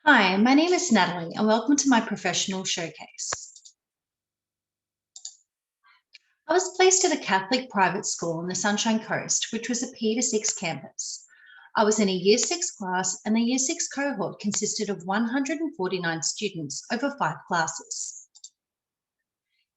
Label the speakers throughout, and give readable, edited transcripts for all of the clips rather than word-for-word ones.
Speaker 1: Hi, my name is Natalie and welcome to my professional showcase. I was placed at a Catholic private school on the Sunshine Coast, which was a P6 campus. I was in a Year 6 class and the Year 6 cohort consisted of 149 students over 5 classes.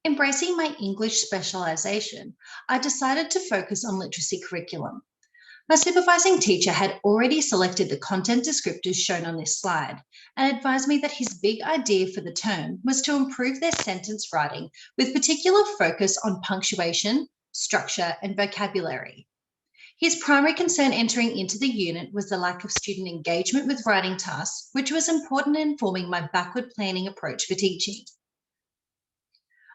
Speaker 1: Embracing my English specialisation, I decided to focus on literacy curriculum. My supervising teacher had already selected the content descriptors shown on this slide and advised me that his big idea for the term was to improve their sentence writing with particular focus on punctuation, structure, and vocabulary. His primary concern entering into the unit was the lack of student engagement with writing tasks, which was important in informing my backward planning approach for teaching.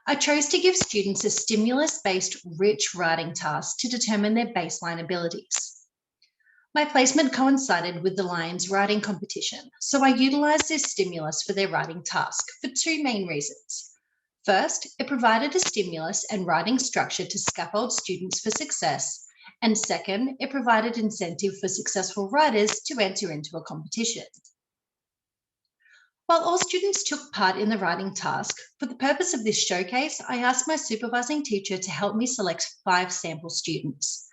Speaker 1: I chose to give students a stimulus-based rich writing task to determine their baseline abilities. My placement coincided with the Lions writing competition, so I utilised this stimulus for their writing task for two main reasons. First, it provided a stimulus and writing structure to scaffold students for success, and second, it provided incentive for successful writers to enter into a competition. While all students took part in the writing task, for the purpose of this showcase, I asked my supervising teacher to help me select 5 sample students.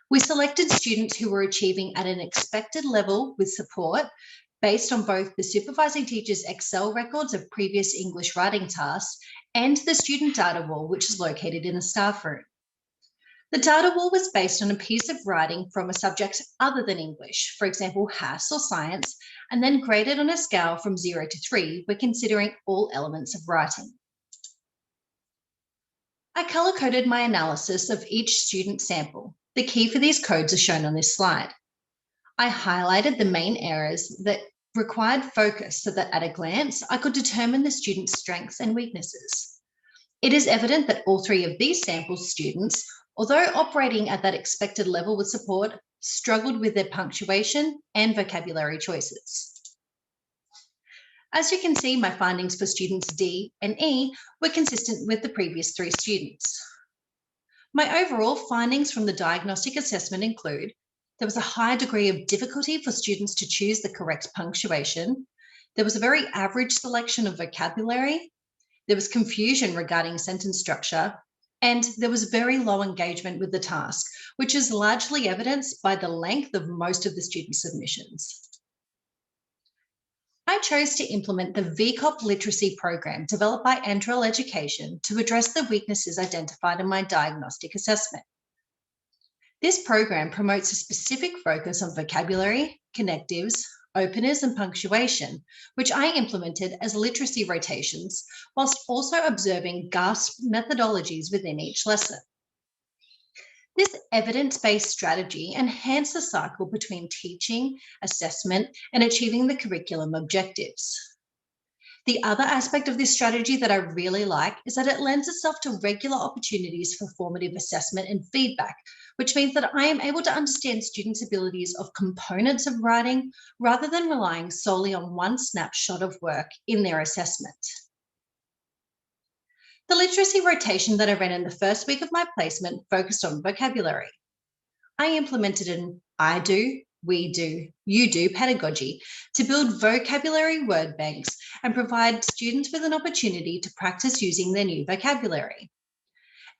Speaker 1: We selected students who were achieving at an expected level with support based on both the supervising teacher's Excel records of previous English writing tasks and the student data wall, which is located in the staff room. The data wall was based on a piece of writing from a subject other than English, for example, HASS or science, and then graded on a scale from 0 to 3, when considering all elements of writing. I color-coded my analysis of each student sample. The key for these codes are shown on this slide. I highlighted the main areas that required focus so that at a glance, I could determine the student's strengths and weaknesses. It is evident that all 3 of these sample students, although operating at that expected level with support, struggled with their punctuation and vocabulary choices. As you can see, my findings for students D and E were consistent with the previous 3 students. My overall findings from the diagnostic assessment include there was a high degree of difficulty for students to choose the correct punctuation. There was a very average selection of vocabulary. There was confusion regarding sentence structure, and there was very low engagement with the task, which is largely evidenced by the length of most of the student submissions. I chose to implement the VCOP literacy program developed by Andrel Education to address the weaknesses identified in my diagnostic assessment. This program promotes a specific focus on vocabulary, connectives, openers, and punctuation, which I implemented as literacy rotations, whilst also observing GASP methodologies within each lesson. This evidence-based strategy enhanced the cycle between teaching, assessment, and achieving the curriculum objectives. The other aspect of this strategy that I really like is that it lends itself to regular opportunities for formative assessment and feedback, which means that I am able to understand students' abilities of components of writing rather than relying solely on one snapshot of work in their assessment. The literacy rotation that I ran in the first week of my placement focused on vocabulary. I implemented an I do, we do, you do pedagogy to build vocabulary word banks and provide students with an opportunity to practice using their new vocabulary.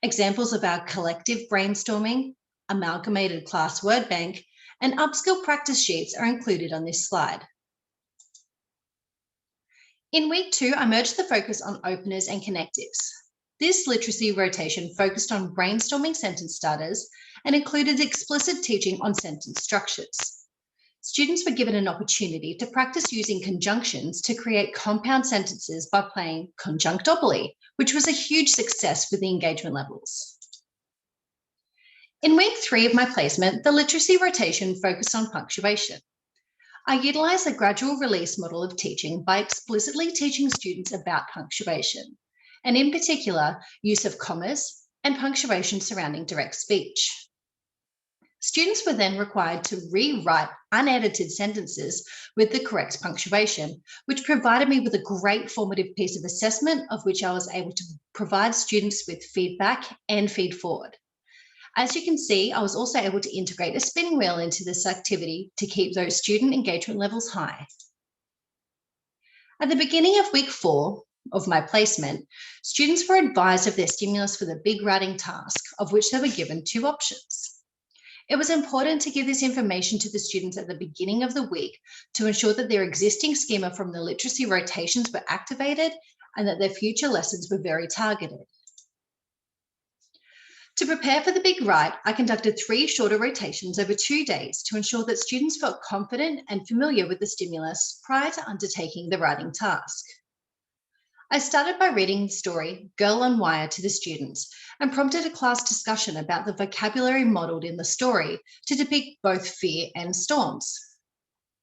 Speaker 1: Examples of our collective brainstorming, amalgamated class word bank, and upskill practice sheets are included on this slide. In week 2, I merged the focus on openers and connectives. This literacy rotation focused on brainstorming sentence starters and included explicit teaching on sentence structures. Students were given an opportunity to practice using conjunctions to create compound sentences by playing Conjunctopoly, which was a huge success with the engagement levels. In week 3 of my placement, the literacy rotation focused on punctuation. I utilised the gradual release model of teaching by explicitly teaching students about punctuation, and in particular, use of commas and punctuation surrounding direct speech. Students were then required to rewrite unedited sentences with the correct punctuation, which provided me with a great formative piece of assessment of which I was able to provide students with feedback and feed forward. As you can see, I was also able to integrate a spinning wheel into this activity to keep those student engagement levels high. At the beginning of week 4 of my placement, students were advised of their stimulus for the big writing task, of which they were given 2 options. It was important to give this information to the students at the beginning of the week to ensure that their existing schema from the literacy rotations were activated and that their future lessons were very targeted. To prepare for the big write, I conducted 3 shorter rotations over 2 days to ensure that students felt confident and familiar with the stimulus prior to undertaking the writing task. I started by reading the story Girl on Wire to the students and prompted a class discussion about the vocabulary modelled in the story to depict both fear and storms.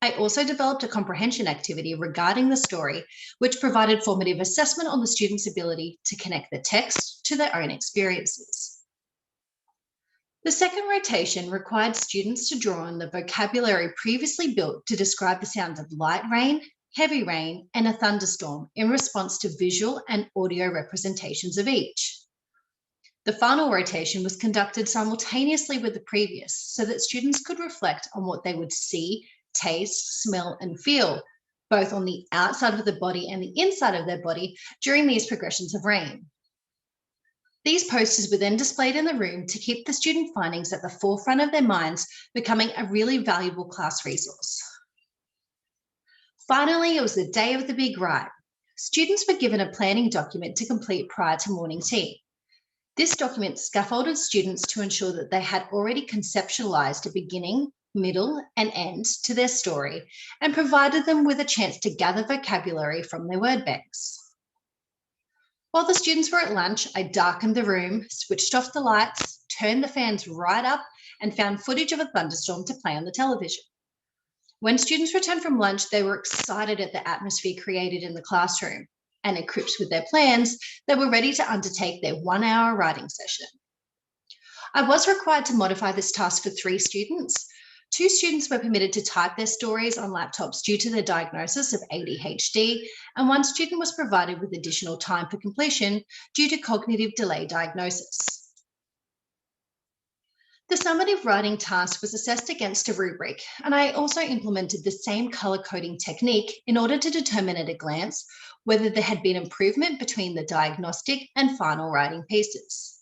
Speaker 1: I also developed a comprehension activity regarding the story, which provided formative assessment on the students' ability to connect the text to their own experiences. The second rotation required students to draw on the vocabulary previously built to describe the sounds of light rain, heavy rain, and a thunderstorm in response to visual and audio representations of each. The final rotation was conducted simultaneously with the previous so that students could reflect on what they would see, taste, smell, and feel, both on the outside of the body and the inside of their body during these progressions of rain. These posters were then displayed in the room to keep the student findings at the forefront of their minds, becoming a really valuable class resource. Finally, it was the day of the big write. Students were given a planning document to complete prior to morning tea. This document scaffolded students to ensure that they had already conceptualised a beginning, middle, and end to their story and provided them with a chance to gather vocabulary from their word banks. While the students were at lunch, I darkened the room, switched off the lights, turned the fans right up, and found footage of a thunderstorm to play on the television. When students returned from lunch, they were excited at the atmosphere created in the classroom, and equipped with their plans, they were ready to undertake their 1-hour writing session. I was required to modify this task for 3 students. 2 students were permitted to type their stories on laptops due to their diagnosis of ADHD, and 1 student was provided with additional time for completion due to cognitive delay diagnosis. The summative writing task was assessed against a rubric, and I also implemented the same colour coding technique in order to determine at a glance whether there had been improvement between the diagnostic and final writing pieces.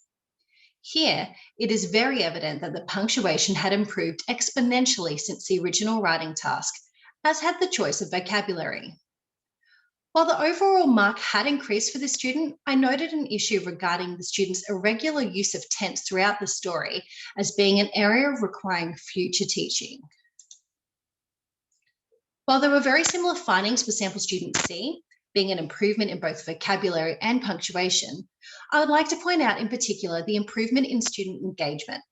Speaker 1: Here, it is very evident that the punctuation had improved exponentially since the original writing task, as had the choice of vocabulary. While the overall mark had increased for the student, I noted an issue regarding the student's irregular use of tense throughout the story as being an area requiring future teaching. While there were very similar findings for sample student C, being an improvement in both vocabulary and punctuation, I would like to point out in particular the improvement in student engagement.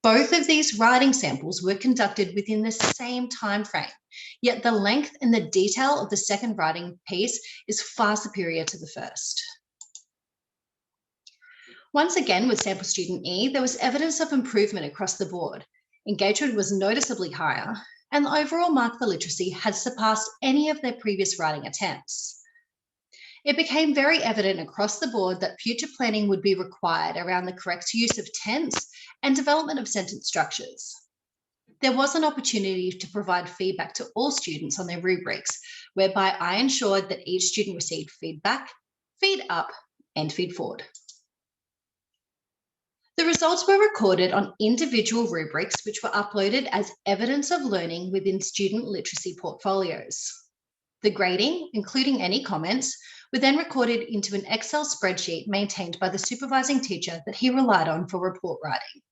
Speaker 1: Both of these writing samples were conducted within the same time frame, yet the length and the detail of the second writing piece is far superior to the first. Once again, with sample student E, there was evidence of improvement across the board. Engagement was noticeably higher, and the overall mark for literacy had surpassed any of their previous writing attempts. It became very evident across the board that future planning would be required around the correct use of tense and development of sentence structures. There was an opportunity to provide feedback to all students on their rubrics, whereby I ensured that each student received feedback, feed up, and feed forward. The results were recorded on individual rubrics, which were uploaded as evidence of learning within student literacy portfolios. The grading, including any comments, were then recorded into an Excel spreadsheet maintained by the supervising teacher that he relied on for report writing.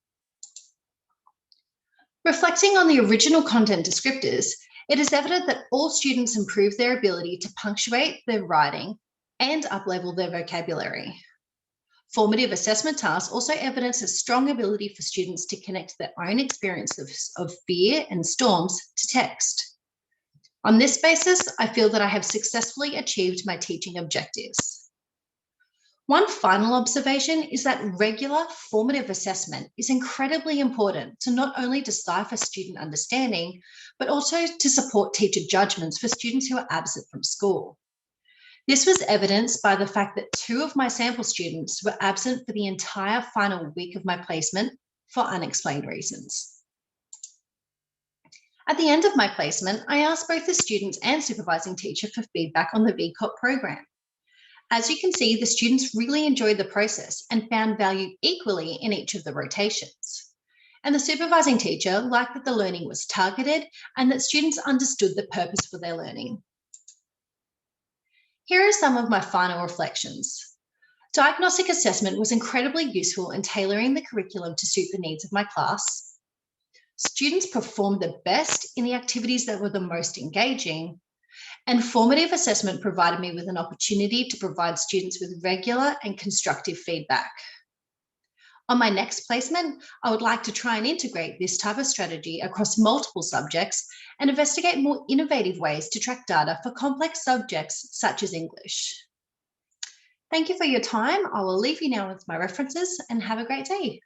Speaker 1: Reflecting on the original content descriptors, it is evident that all students improved their ability to punctuate their writing and up-level their vocabulary. Formative assessment tasks also evidence a strong ability for students to connect their own experiences of fear and storms to text. On this basis, I feel that I have successfully achieved my teaching objectives. One final observation is that regular formative assessment is incredibly important to not only decipher student understanding, but also to support teacher judgments for students who are absent from school. This was evidenced by the fact that 2 of my sample students were absent for the entire final week of my placement for unexplained reasons. At the end of my placement, I asked both the students and supervising teacher for feedback on the VCOP program. As you can see, the students really enjoyed the process and found value equally in each of the rotations. And the supervising teacher liked that the learning was targeted and that students understood the purpose for their learning. Here are some of my final reflections. Diagnostic assessment was incredibly useful in tailoring the curriculum to suit the needs of my class. Students performed the best in the activities that were the most engaging, and formative assessment provided me with an opportunity to provide students with regular and constructive feedback. On my next placement, I would like to try and integrate this type of strategy across multiple subjects and investigate more innovative ways to track data for complex subjects such as English. Thank you for your time. I will leave you now with my references and have a great day.